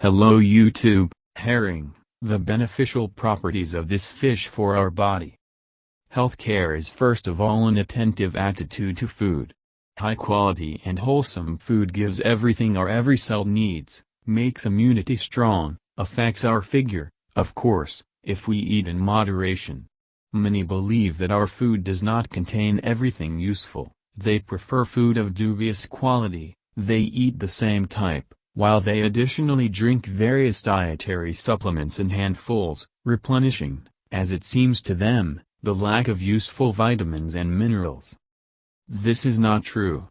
Hello YouTube. Herring, the beneficial properties of this fish for our body. Healthcare is first of all an attentive attitude to food. High quality and wholesome food gives everything every cell needs, makes immunity strong, affects our figure, of course, if we eat in moderation. Many believe that our food does not contain everything useful. They prefer food of dubious quality. They eat the same type, while they additionally drink various dietary supplements in handfuls, replenishing, as it seems to them, the lack of useful vitamins and minerals. This is not true.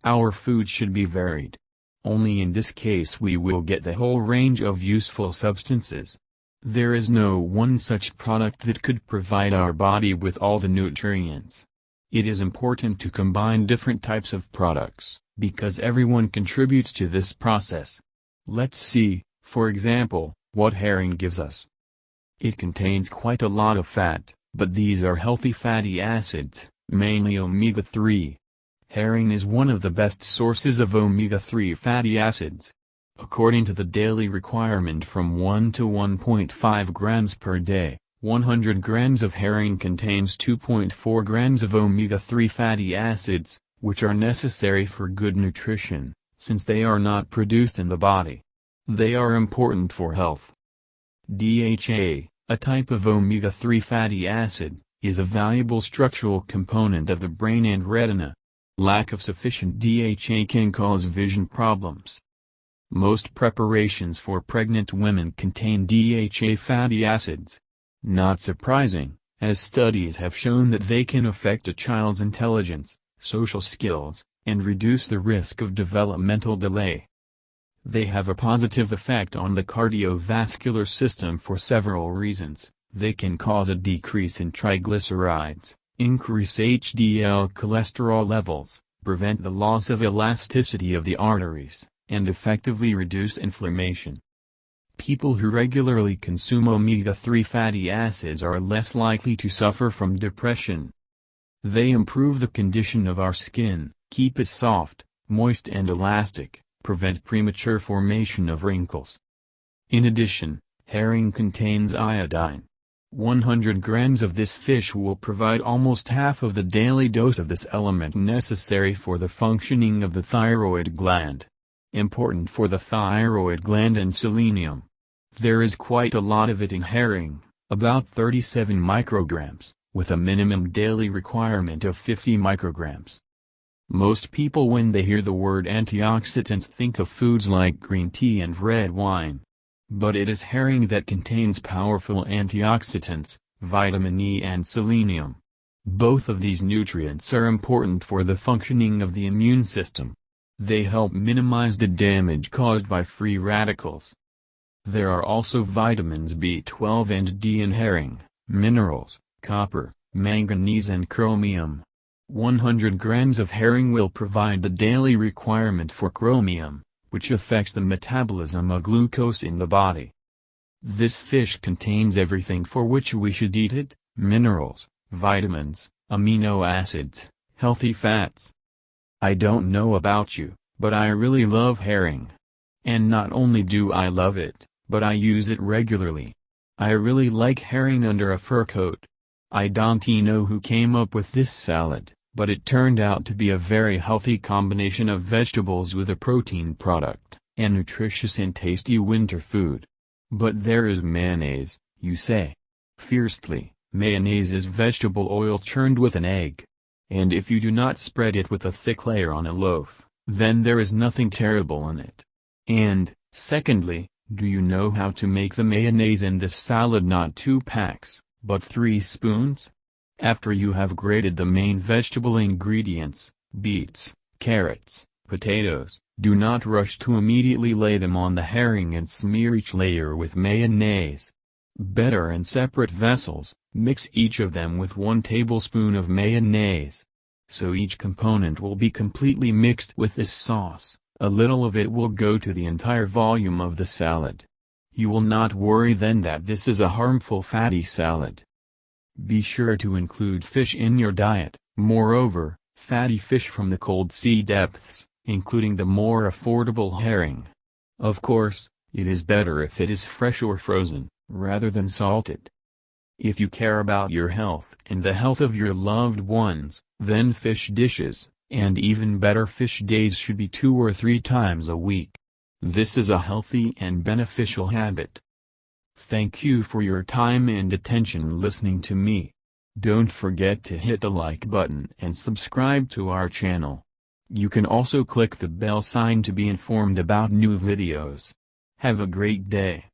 Our food should be varied. Only in this case we will get the whole range of useful substances. There is no one such product that could provide our body with all the nutrients. It is important to combine different types of products, because everyone contributes to this process. Let's see, for example, what herring gives us. It contains quite a lot of fat, but these are healthy fatty acids, mainly omega-3. Herring is one of the best sources of omega-3 fatty acids. According to the daily requirement from 1 to 1.5 grams per day, 100 grams of herring contains 2.4 grams of omega-3 fatty acids, which are necessary for good nutrition, since they are not produced in the body. They are important for health. DHA, a type of omega-3 fatty acid, is a valuable structural component of the brain and retina. Lack of sufficient DHA can cause vision problems. Most preparations for pregnant women contain DHA fatty acids. Not surprising, as studies have shown that they can affect a child's intelligence, social skills, and reduce the risk of developmental delay. They have a positive effect on the cardiovascular system for several reasons. They can cause a decrease in triglycerides, increase HDL cholesterol levels, prevent the loss of elasticity of the arteries, and effectively reduce inflammation. People who regularly consume omega-3 fatty acids are less likely to suffer from depression. They improve the condition of our skin, keep it soft, moist and elastic, prevent premature formation of wrinkles. In addition, herring contains iodine. 100 grams of this fish will provide almost half of the daily dose of this element necessary for the functioning of the thyroid gland. Important for the thyroid gland and selenium. There is quite a lot of it in herring, about 37 micrograms, with a minimum daily requirement of 50 micrograms. Most people when they hear the word antioxidants think of foods like green tea and red wine. But it is herring that contains powerful antioxidants, vitamin E and selenium. Both of these nutrients are important for the functioning of the immune system. They help minimize the damage caused by free radicals. There are also vitamins B12 and D in herring, minerals, copper, manganese and chromium. 100 grams of herring will provide the daily requirement for chromium, which affects the metabolism of glucose in the body. This fish contains everything for which we should eat it: minerals, vitamins, amino acids, healthy fats. I don't know about you, but I really love herring. And not only do I love it, but I use it regularly. I really like herring under a fur coat. I don't know who came up with this salad, but it turned out to be a very healthy combination of vegetables with a protein product, and nutritious and tasty winter food. But there is mayonnaise, you say. Fiercely, mayonnaise is vegetable oil churned with an egg. And if you do not spread it with a thick layer on a loaf, then there is nothing terrible in it. And, secondly, do you know how to make the mayonnaise in this salad? Not 2 packs, but 3 spoons? After you have grated the main vegetable ingredients, beets, carrots, potatoes, do not rush to immediately lay them on the herring and smear each layer with mayonnaise. Better in separate vessels, mix each of them with 1 tablespoon of mayonnaise. So each component will be completely mixed with this sauce. A little of it will go to the entire volume of the salad. You will not worry then that this is a harmful fatty salad. Be sure to include fish in your diet. Moreover, fatty fish from the cold sea depths, including the more affordable herring. Of course, It is better if it is fresh or frozen, rather than salted. If you care about your health and the health of your loved ones, then fish dishes, and even better fish days, should be 2 or 3 times a week. This is a healthy and beneficial habit. Thank you for your time and attention listening to me. Don't forget to hit the like button and subscribe to our channel. You can also click the bell sign to be informed about new videos. Have a great day.